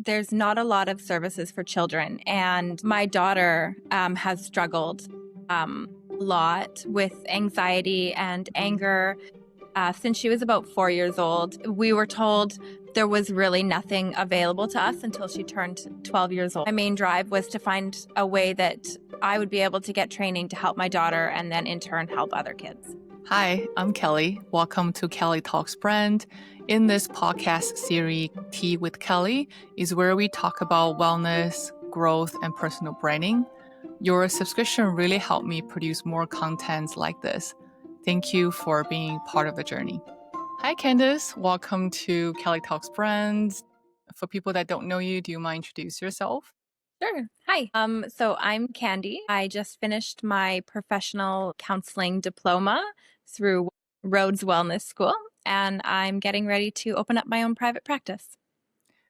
there's not a lot of services for children. And my daughter has struggled a lot with anxiety and anger since she was about 4 years old. We were told there was really nothing available to us until she turned 12 years old. My main drive was to find a way that I would be able to get training to help my daughter and then in turn help other kids. Hi, I'm Kelly. Welcome to Kelly Talks Brand. In this podcast series, Tea with Kelly is where we talk about wellness, growth, and personal branding. Your subscription really helped me produce more content like this. Thank you for being part of the journey. Hi, Candice. Welcome to Kelly Talks Brand. For people that don't know you, do you mind introduce yourself? Sure. Hi. So I'm Kandy. I just finished my professional counseling diploma through Rhodes Wellness School, and I'm getting ready to open up my own private practice.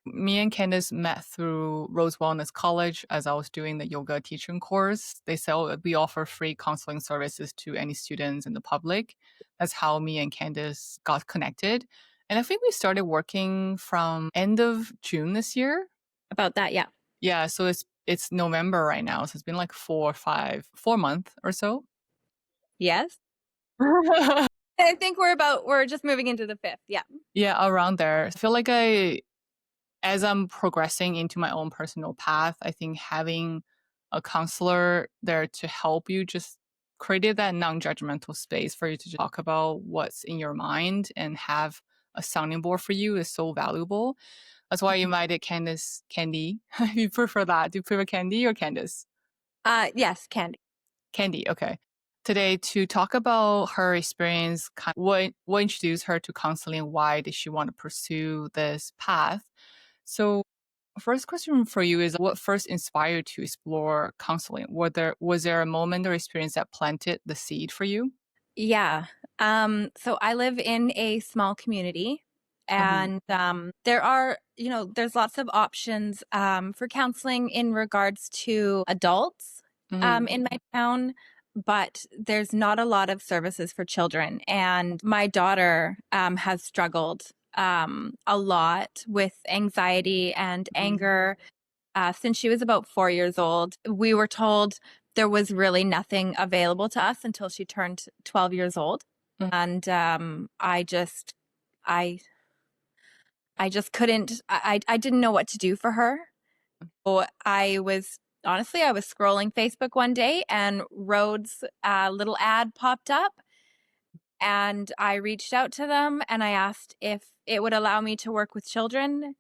Me and Candice met through Rhodes Wellness College as I was doing the yoga teaching course. They said we offer free counseling services to any students in the public. That's how me and Candice got connected. And I think we started working from end of June this year. About that, yeah. Yeah, so it's November right now. So it's been like 4 months or so. Yes. I think we're just moving into the fifth. Yeah. Yeah, around there. I feel like as I'm progressing into my own personal path, I think having a counselor there to help you just created that non-judgmental space for you to talk about what's in your mind and have a sounding board for you is so valuable. That's why I invited Kandy. You prefer that? Do you prefer Kandy or Candice? Yes, Kandy. Kandy, okay. Today to talk about her experience, what introduced her to counseling, why did she want to pursue this path? So first question for you is what first inspired you to explore counseling? Was there a moment or experience that planted the seed for you? Yeah. So I live in a small community and there's lots of options for counseling in regards to adults in my town, but there's not a lot of services for children. And my daughter has struggled a lot with anxiety and anger since she was about 4 years old. We were told there was really nothing available to us until she turned 12 years old. And I just couldn't, I didn't know what to do for her. So I was scrolling Facebook one day and Rhodes' little ad popped up. And I reached out to them and I asked if it would allow me to work with children.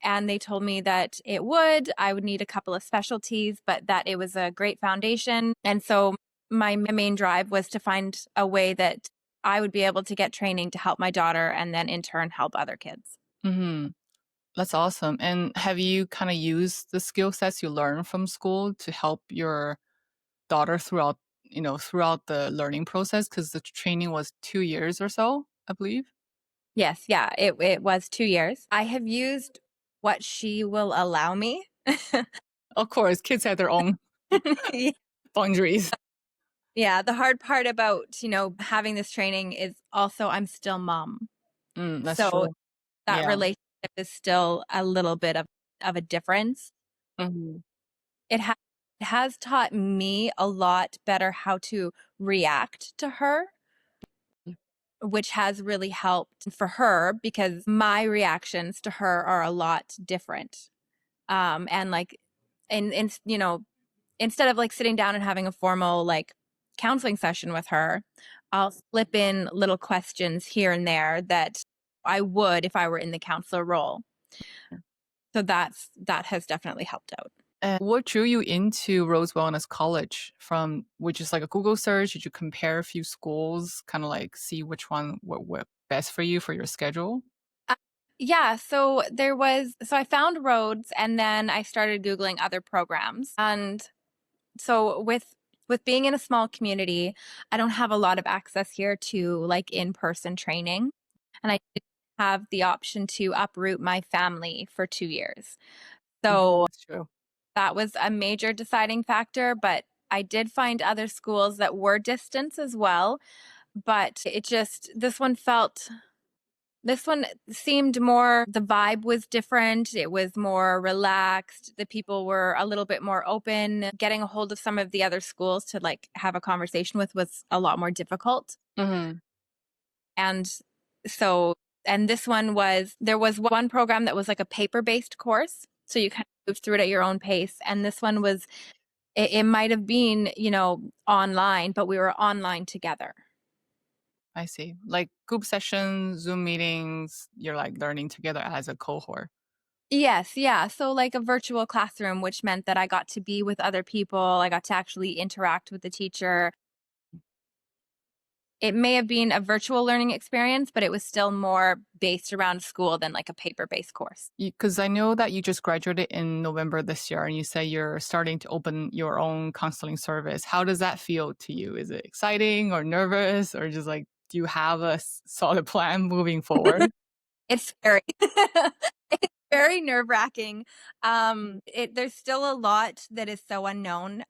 And they told me that it would. I would need a couple of specialties, but that it was a great foundation. And so my main drive was to find a way that I would be able to get training to help my daughter and then in turn help other kids. Mm-hmm. That's awesome. And have you kind of used the skill sets you learned from school to help your daughter throughout the learning process? Because the training was 2 years or so, I believe. Yes, yeah, it was 2 years. I have used what she will allow me. Of course, kids have their own boundaries. Yeah, the hard part about, having this training is also I'm still mom. That's So true. that Yeah. relationship is still a little bit of a difference. Mm-hmm. It has taught me a lot better how to react to her, which has really helped for her because my reactions to her are a lot different. And like, instead of like sitting down and having a formal like counseling session with her, I'll slip in little questions here and there that I would if I were in the counselor role. So that has definitely helped out. And what drew you into Rhodes Wellness College from, which is like a Google search? Did you compare a few schools, kind of like see which one were best for you for your schedule? Yeah, so I found Rhodes and then I started Googling other programs. And so with being in a small community, I don't have a lot of access here to like in-person training. And I did have the option to uproot my family for 2 years. So That's true. that was a major deciding factor, but I did find other schools that were distance as well. But this one felt This one seemed more, the vibe was different. It was more relaxed. The people were a little bit more open. Getting a hold of some of the other schools to like have a conversation with was a lot more difficult. Hmm. And so, and this one was, there was one program that was like a paper-based course. So you kind of move through it at your own pace. And this one was, it might have been, online, but we were online together. I see. Like group sessions, Zoom meetings, you're like learning together as a cohort. Yes, yeah. So like a virtual classroom, which meant that I got to be with other people. I got to actually interact with the teacher. It may have been a virtual learning experience, but it was still more based around school than like a paper-based course. Because I know that you just graduated in November this year and you say you're starting to open your own counseling service. How does that feel to you? Is it exciting or nervous or just like, do you have a solid plan moving forward? It's scary. It's very nerve-wracking. There's still a lot that is so unknown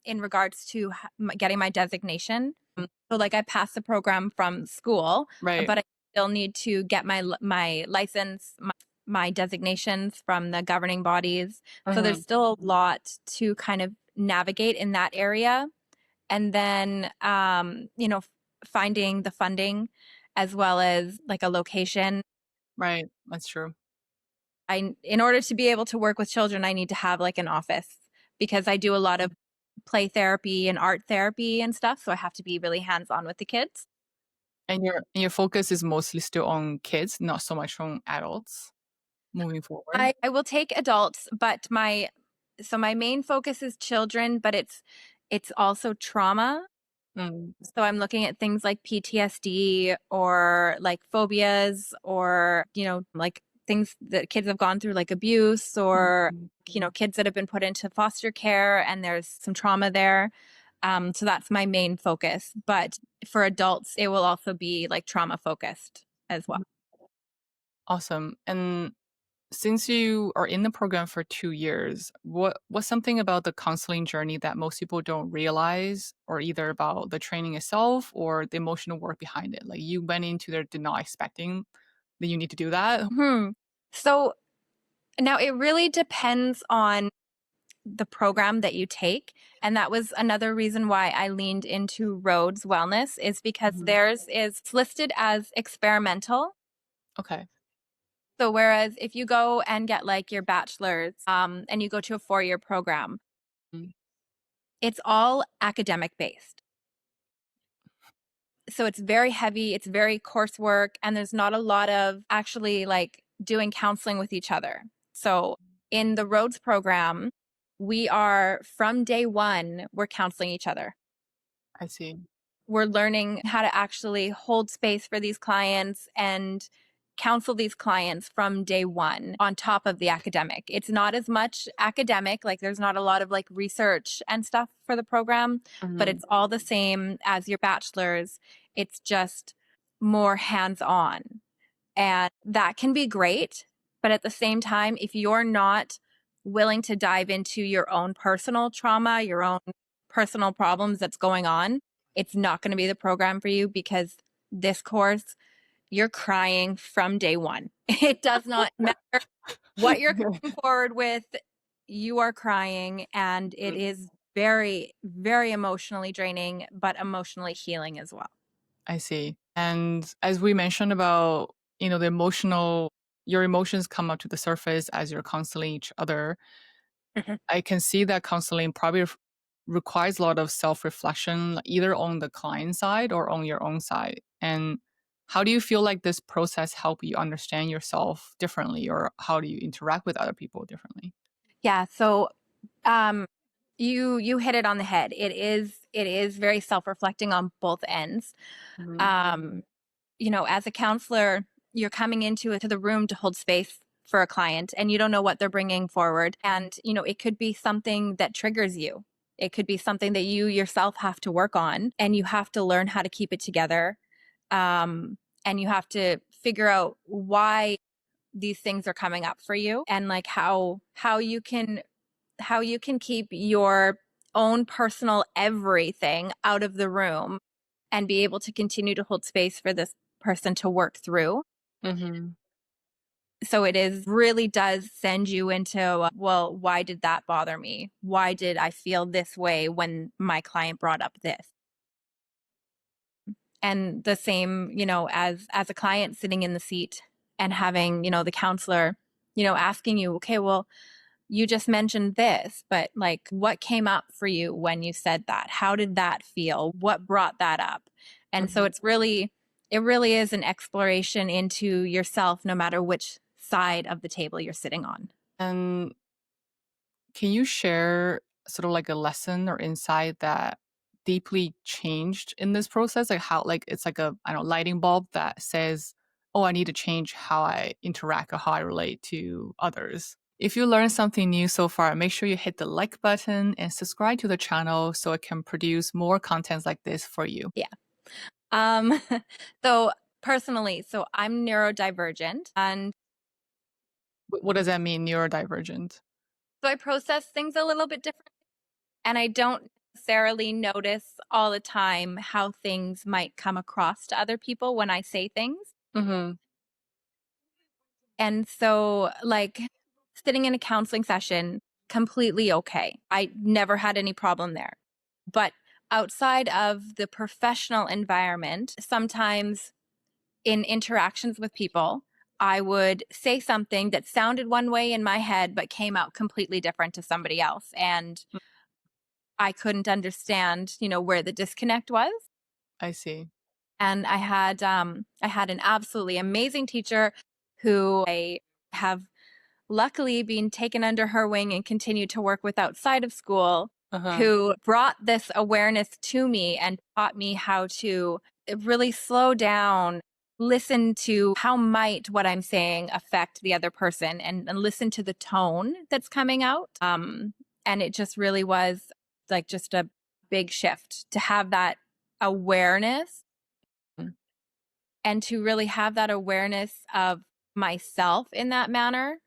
in regards to getting my designation. So, like, I passed the program from school, Right. but I still need to get my license, my designations from the governing bodies. So Hmm. there's still a lot to kind of navigate in that area, and then finding the funding as well as like a location. Right. That's true. In order to be able to work with children, I need to have like an office because I do a lot of play therapy and art therapy and stuff. So I have to be really hands on with the kids. And your focus is mostly still on kids, not so much on adults moving forward. I will take adults, but my main focus is children, but it's also trauma. Mm, So I'm looking at things like PTSD or like phobias or, like things that kids have gone through, like abuse or, mm. kids that have been put into foster care and there's some trauma there. So that's my main focus. But for adults, it will also be like trauma focused as well. Awesome. And since you are in the program for 2 years, what's something about the counseling journey that most people don't realize, or either about the training itself or the emotional work behind it? Like you went into there did not expecting that you need to do that. So now it really depends on the program that you take. And that was another reason why I leaned into Rhodes Wellness is because Mhm. theirs is listed as experimental. Okay. So whereas if you go and get like your bachelor's and you go to a 4-year program, Mm, it's all academic based. So it's very heavy, it's very coursework, and there's not a lot of actually like doing counseling with each other. So in the Rhodes program, we are from day one, we're counseling each other. I see. We're learning how to actually hold space for these clients and counsel these clients from day one on top of the academic. It's not as much academic, like there's not a lot of like research and stuff for the program, but Mhm. it's all the same as your bachelor's. It's just more hands on. And that can be great. But at the same time, if you're not willing to dive into your own personal trauma, your own personal problems that's going on, it's not going to be the program for you because this course, you're crying from day one. It does not matter what you're coming forward with, you are crying, and it is very, very emotionally draining, but emotionally healing as well. I see. And as we mentioned about, the emotional, your emotions come up to the surface as you're counseling each other. I can see that counseling probably requires a lot of self reflection, either on the client side or on your own side. And how do you feel like this process help you understand yourself differently, or how do you interact with other people differently? Yeah, so um you hit it on the head. It is very self-reflecting on both ends. Mhm. Um as a counselor, you're coming to the room to hold space for a client and you don't know what they're bringing forward and it could be something that triggers you. It could be something that you yourself have to work on and you have to learn how to keep it together. And you have to figure out why these things are coming up for you and like how you can keep your own personal everything out of the room and be able to continue to hold space for this person to work through. Mm-hmm. So it is really does send you into, well, why did that bother me? Why did I feel this way when my client brought up this? And the same, as a client sitting in the seat and having, the counselor, asking you, okay, well, you just mentioned this, but like what came up for you when you said that? How did that feel? What brought that up? And so it really is an exploration into yourself, no matter which side of the table you're sitting on. And can you share sort of like a lesson or insight that deeply changed in this process? Like how, like it's like a, I don't know, lighting bulb that says, oh, I need to change how I interact or how I relate to others. If you learned something new so far, make sure you hit the like button and subscribe to the channel so it can produce more content like this for you. Yeah. Um, so personally, so I'm neurodivergent, and What does that mean, neurodivergent? so I process things a little bit different, and I don't necessarily notice all the time how things might come across to other people when I say things. Mm-hmm. And so, like, sitting in a counseling session, completely okay. I never had any problem there. But outside of the professional environment, sometimes in interactions with people, I would say something that sounded one way in my head, but came out completely different to somebody else. And I couldn't understand, where the disconnect was. I see. And I had an absolutely amazing teacher who I have luckily been taken under her wing and continued to work with outside of school, Uh-huh. who brought this awareness to me and taught me how to really slow down, listen to how might what I'm saying affect the other person, and listen to the tone that's coming out. And it just really was like just a big shift to have that awareness, Mm. and to really have that awareness of myself in that manner.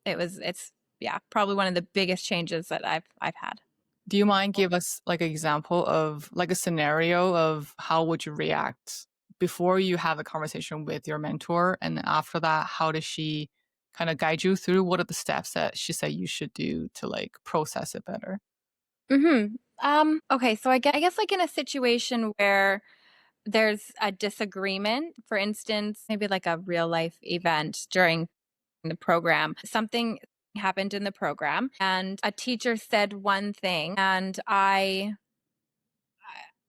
It's yeah, probably one of the biggest changes that I've had. Do you mind give us like an example of like a scenario of how would you react before you have a conversation with your mentor, and then after that, how does she kind of guide you through? What are the steps that she said you should do to like process it better? Okay, so I guess like in a situation where there's a disagreement, for instance, maybe like a real life event during the program. Something happened in the program and a teacher said one thing, and I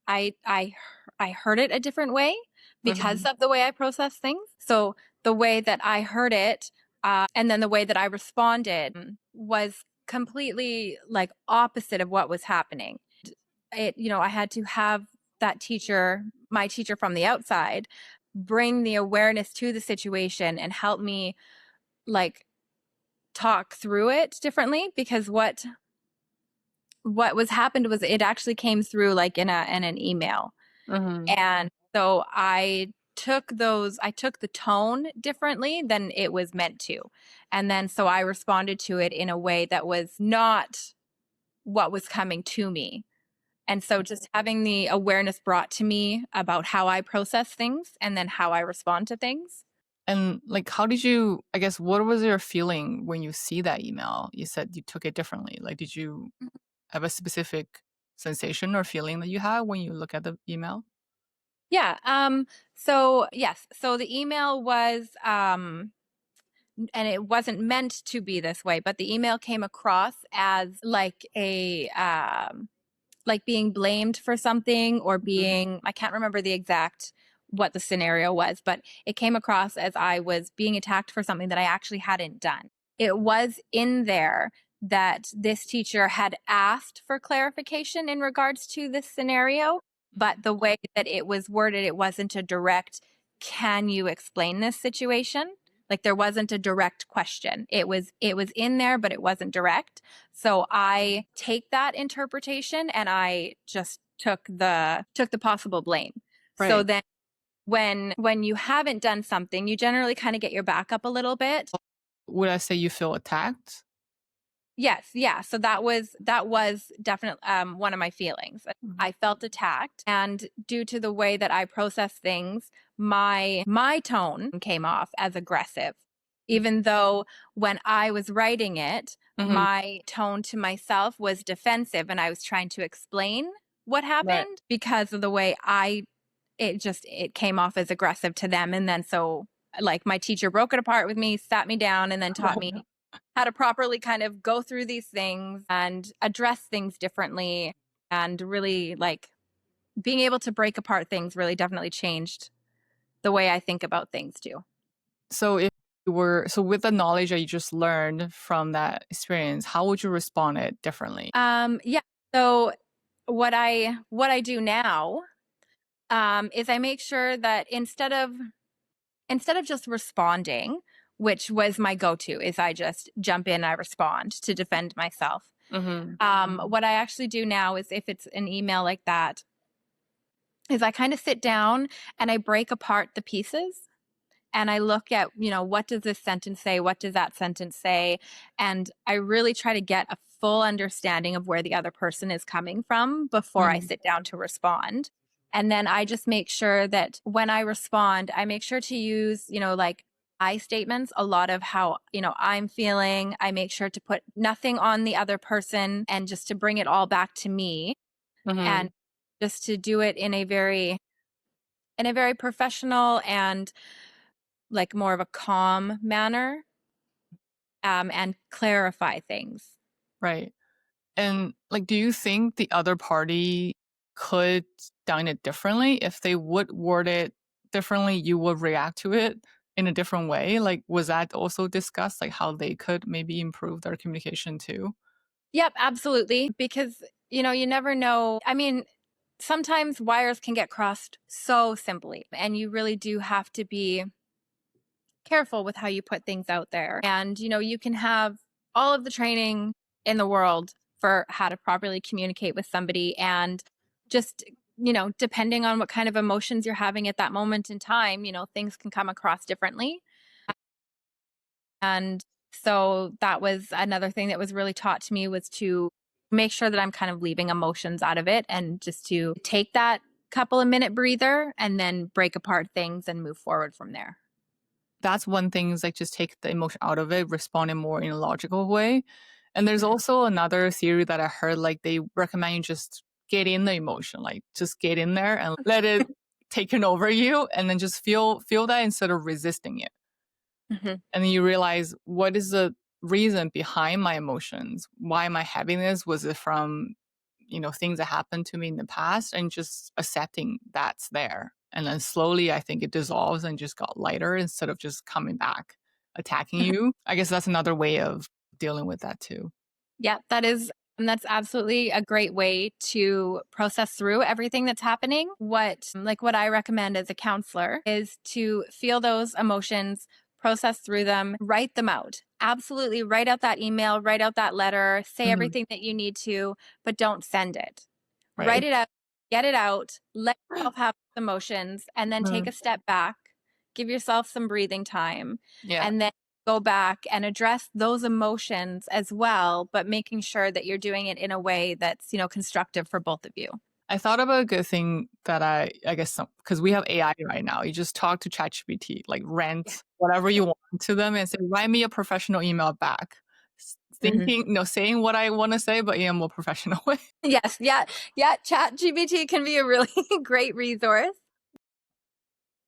I heard it a different way because Mm-hmm. of the way I process things. So the way that I heard it, and then the way that I responded was completely like opposite of what was happening. I had to have that teacher, my teacher from the outside, bring the awareness to the situation and help me like talk through it differently, because what was happened was it actually came through like in an email. Mm-hmm. And so I took the tone differently than it was meant to. And then so I responded to it in a way that was not what was coming to me. And so just having the awareness brought to me about how I process things and then how I respond to things. And like, how did you? I guess what was your feeling when you see that email? You said you took it differently. Like, did you have a specific sensation or feeling that you had when you look at the email? Yeah. So yes. So the email was and it wasn't meant to be this way, but the email came across as like a like being blamed for something, or Mhm. being, I can't remember the exact what the scenario was, but it came across as I was being attacked for something that I actually hadn't done. It was in there that this teacher had asked for clarification in regards to this scenario, but the way that it was worded, it wasn't a direct, can you explain this situation? Like there wasn't a direct question. It was in there, but it wasn't direct. So I take that interpretation and I just took the possible blame. So Right. then when you haven't done something, you generally kind of get your back up a little bit. Would I say you feel attacked? Yes, yeah. So that was definitely one of my feelings. Mhm. I felt attacked, and due to the way that I process things, my tone came off as aggressive, even though when I was writing it, Mhm. my tone to myself was defensive, and I was trying to explain what Right. happened because of the way it came off as aggressive to them, and then so like my teacher broke it apart with me, sat me down, and then taught me how to properly kind of go through these things and address things differently, and really like being able to break apart things really definitely changed the way I think about things too. So if you were so with the knowledge that you just learned from that experience, how would you respond it differently? Yeah. So what I do now is I make sure that instead of just responding, which was my go-to, is I just jump in, I respond to defend myself. Mhm. What I actually do now is if it's an email like that, is I kind of sit down and I break apart the pieces and I look at, what does this sentence say? What does that sentence say? And I really try to get a full understanding of where the other person is coming from before I Mhm. sit down to respond. And then I just make sure that when I respond, I make sure to use, like I statements, a lot of how, I'm feeling. I make sure to put nothing on the other person and just to bring it all back to me, and Mhm. just to do it in a very professional and like more of a calm manner, and clarify things. Right. And like, do you think the other party could done it differently? If they would word it differently, you would react to it in a different way? Like, was that also discussed, like how they could maybe improve their communication too? Yep, absolutely. Because, you never know. I mean, sometimes wires can get crossed so simply, and you really do have to be careful with how you put things out there. And, you can have all of the training in the world for how to properly communicate with somebody. And just, depending on what kind of emotions you're having at that moment in time, things can come across differently. And so that was another thing that was really taught to me, was to make sure that I'm kind of leaving emotions out of it and just to take that couple of minute breather and then break apart things and move forward from there. That's one thing is like just take the emotion out of it, respond in more in a logical way. And there's Mhm. also another theory that I heard, like they recommend you just get in the emotion, like just get in there and let it taken over you and then just feel that instead of resisting it. Mhm. And then you realize what is the reason behind my emotions? Why am I having this? Was it from, things that happened to me in the past, and just accepting that's there. And then slowly I think it dissolves and just got lighter instead of just coming back, attacking you. I guess that's another way of dealing with that too. Yeah, that's absolutely a great way to process through everything that's happening. What I recommend as a counselor is to feel those emotions, process through them, write them out. Absolutely write out that email, write out that letter, say Mhm. everything that you need to, but don't send it. Right. Write it out, get it out, let yourself have emotions, and then take Mhm. a step back, give yourself some breathing time, Yeah. and then go back and address those emotions as well, but making sure that you're doing it in a way that's, constructive for both of you. I thought of a good thing that I guess because we have AI right now. You just talk to ChatGPT, like Yeah. rant whatever you want to them and say, write me a professional email back. Mhm. Thinking, saying what I want to say, but in a more professional way. Yes, yeah, yeah. Chat GPT can be a really great resource.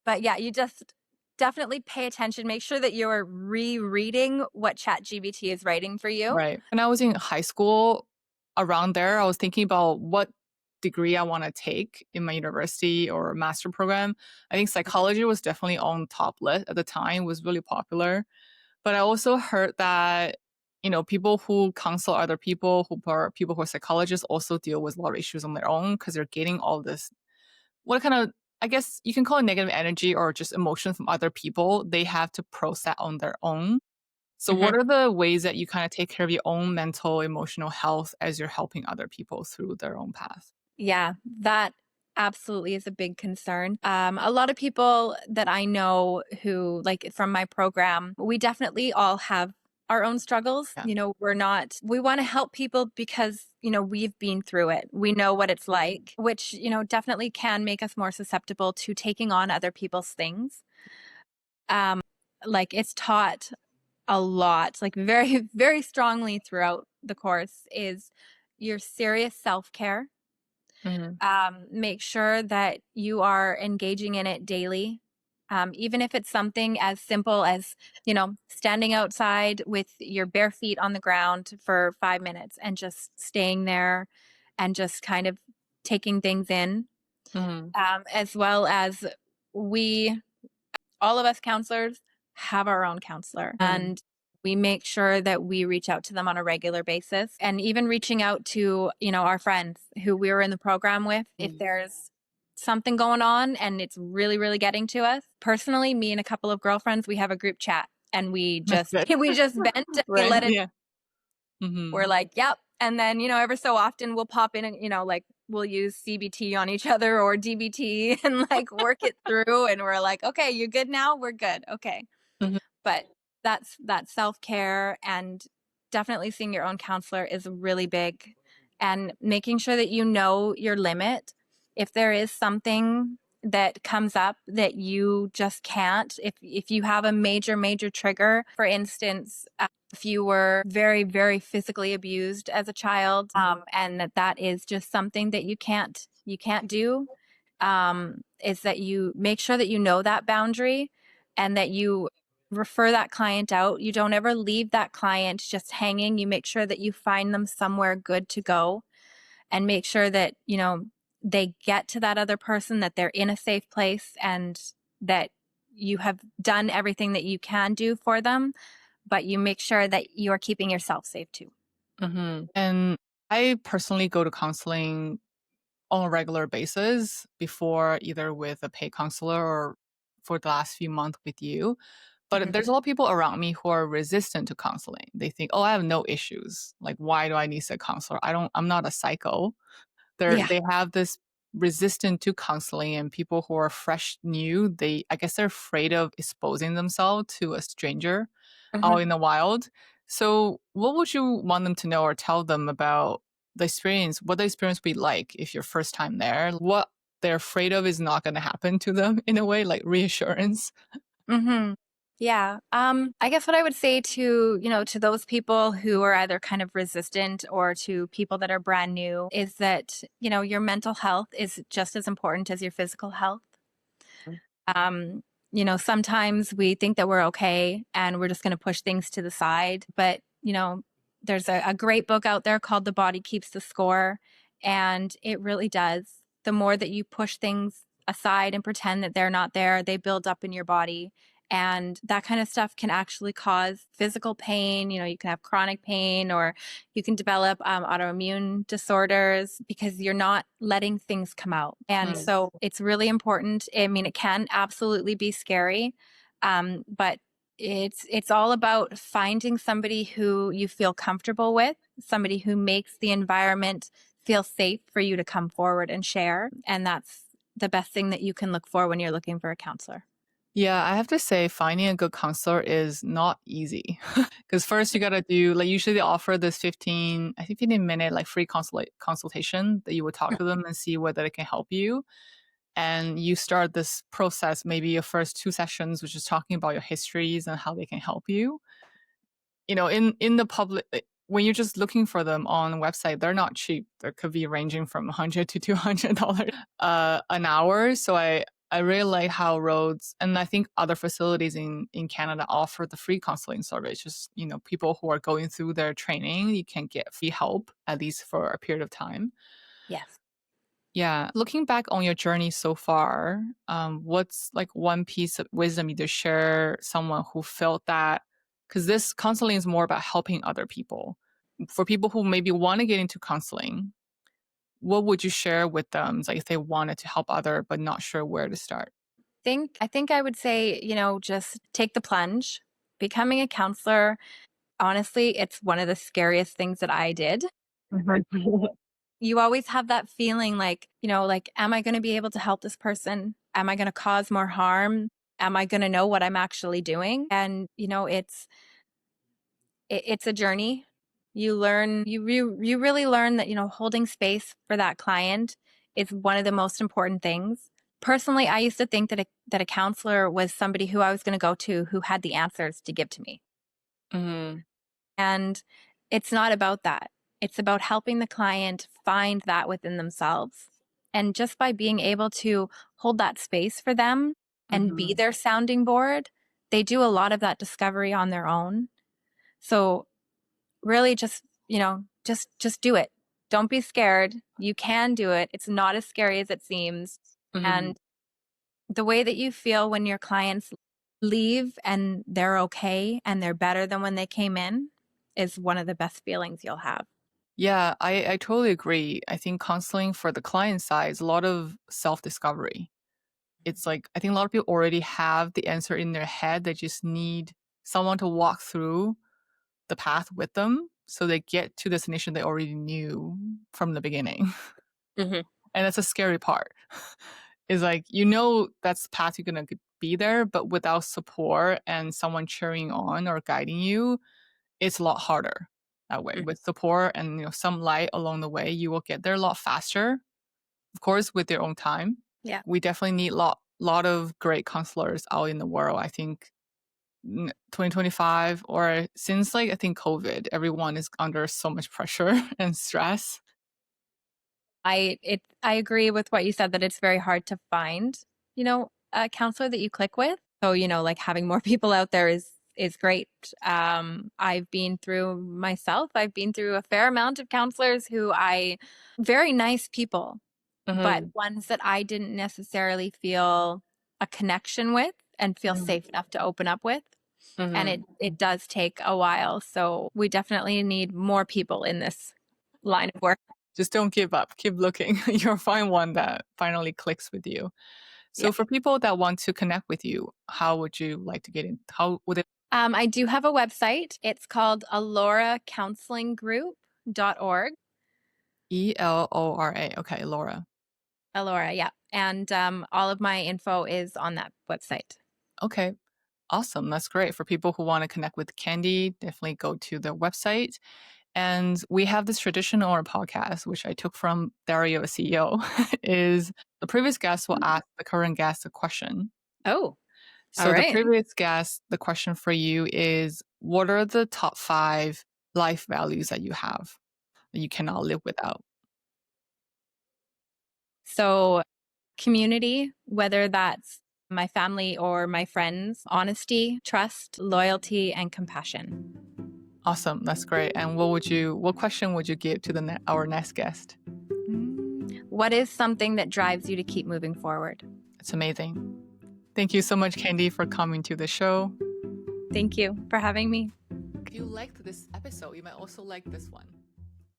But yeah, you just definitely pay attention. Make sure that you're rereading what Chat GPT is writing for you. Right. When I was in high school, around there, I was thinking about what degree I want to take in my university or master program. I think psychology was definitely on top list at the time, was really popular. But I also heard that, people who counsel other people, who are people who are psychologists, also deal with a lot of issues on their own because they're getting all this, what kind of, I guess you can call it negative energy or just emotion from other people. They have to process on their own. So, Mhm. what are the ways that you kind of take care of your own mental, emotional health as you're helping other people through their own path? Yeah, that absolutely is a big concern. A lot of people that I know who, like from my program, we definitely all have our own struggles. Yeah. We want to help people because, we've been through it. We know what it's like, which, definitely can make us more susceptible to taking on other people's things. Um, like it's taught a lot, like very, very strongly throughout the course is your serious self-care. Mm-hmm. Make sure that you are engaging in it daily. Even if it's something as simple as, standing outside with your bare feet on the ground for 5 minutes and just staying there and just kind of taking things in, Mm-hmm. as well as we all of us counselors have our own counselor, and we make sure that we reach out to them on a regular basis, and even reaching out to, our friends who we were in the program with, if there's something going on and it's really, really getting to us. Personally, me and a couple of girlfriends, we have a group chat and we That's just good. we just vent and we Right. let it. Yeah. Mm-hmm. We're like, yep. And then, ever so often we'll pop in and, like we'll use CBT on each other or DBT and like work it through. And we're like, okay, you good now? We're good. Okay. Mm-hmm. But that self-care and definitely seeing your own counselor is really big, and making sure that you know your limit. If there is something that comes up that you just can't, if you have a major trigger, for instance, if you were very, very physically abused as a child, and that is just something that you can't do, is that you make sure that you know that boundary and that you refer that client out. You don't ever leave that client just hanging. You make sure that you find them somewhere good to go, and make sure that, they get to that other person, that they're in a safe place, and that you have done everything that you can do for them, but you make sure that you are keeping yourself safe too. Mm-hmm. And I personally go to counseling on a regular basis before, either with a paid counselor or for the last few months with you. But Mhm. there's a lot of people around me who are resistant to counseling. They think, oh, I have no issues. Like, why do I need a counselor? I'm not a psycho. Yeah. They have this resistant to counseling, and people who are fresh new, I guess they're afraid of exposing themselves to a stranger Mhm. out in the wild. So what would you want them to know or tell them about the experience, what the experience would be like if you're first time there? What they're afraid of is not going to happen to them, in a way, like reassurance. Mhm. Yeah. I guess what I would say to, to those people who are either kind of resistant or to people that are brand new is that, your mental health is just as important as your physical health. Um, sometimes we think that we're okay and we're just going to push things to the side. But, there's a great book out there called The Body Keeps the Score. And it really does. The more that you push things aside and pretend that they're not there, they build up in your body. And that kind of stuff can actually cause physical pain. You can have chronic pain, or you can develop autoimmune disorders because you're not letting things come out. And so it's really important. I mean, it can absolutely be scary, but it's all about finding somebody who you feel comfortable with, somebody who makes the environment feel safe for you to come forward and share. And that's the best thing that you can look for when you're looking for a counselor. Yeah, I have to say, finding a good counselor is not easy. Because first you gotta do, like, usually they offer this 15-minute like free consultation that you would talk to them and see whether they can help you. And you start this process, maybe your first 2 sessions, which is talking about your histories and how they can help you. In the public, when you're just looking for them on a website, they're not cheap. They could be ranging from $100 to $200 an hour. So I really like how Rhodes, and I think other facilities in Canada, offer the free counseling service. Just, people who are going through their training, you can get free help, at least for a period of time. Yes. Yeah. Looking back on your journey so far, what's like one piece of wisdom you just share someone who felt that, because this counseling is more about helping other people. For people who maybe want to get into counseling, what would you share with them, like if they wanted to help other but not sure where to start? I think I would say, just take the plunge. Becoming a counselor, honestly, it's one of the scariest things that I did. You always have that feeling like, am I going to be able to help this person? Am I going to cause more harm? Am I going to know what I'm actually doing? And, it's a journey. You learn, you really learn that, holding space for that client is one of the most important things. Personally, I used to think that a counselor was somebody who I was going to go to who had the answers to give to me. Mm-hmm. And it's not about that. It's about helping the client find that within themselves. And just by being able to hold that space for them and be Mm-hmm. their sounding board, they do a lot of that discovery on their own. So really just do it. Don't be scared. You can do it. It's not as scary as it seems. Mm-hmm. And the way that you feel when your clients leave and they're okay and they're better than when they came in is one of the best feelings you'll have. Yeah, I totally agree. I think counseling for the client side is a lot of self-discovery. It's like, I think a lot of people already have the answer in their head. They just need someone to walk through the path with them so they get to the destination they already knew from the beginning. Mm-hmm. And that's a scary part. Is like, that's the path you're going to be there, but without support and someone cheering on or guiding you, it's a lot harder that way. With support and some light along the way, you will get there a lot faster. Of course, with their own time. Yeah. We definitely need lot of great counselors out in the world. I think 2025 or since I think COVID, everyone is under so much pressure and stress. I agree with what you said that it's very hard to find, a counselor that you click with. So, like having more people out there is great. I've been through a fair amount of counselors very nice people, but Mm-hmm. ones that I didn't necessarily feel a connection with and feel safe enough to open up with. And Mm-hmm. it does take a while. So we definitely need more people in this line of work. Just don't give up. Keep looking. You'll find one that finally clicks with you. Yeah. So for people that want to connect with you, how would you like to get in? How would it? I do have a website. It's called aloracounslinggroup.org. ELORA. Okay, Laura. Alora, yeah. And all of my info is on that website. Okay, awesome. That's great. For people who want to connect with Kandy, definitely go to their website. And we have this tradition on our podcast, which I took from Dario, CEO, is the previous guest will ask the current guest a question. Oh, all So the right. previous guest, the question for you is, what are the top 5 life values that you have that you cannot live without? So, community, whether that's my family or my friends, honesty, trust, loyalty, and compassion. Awesome. That's great. And what question would you give to our next guest? What is something that drives you to keep moving forward? It's amazing. Thank you so much, Kandy, for coming to the show. Thank you for having me. If you liked this episode, you might also like this one.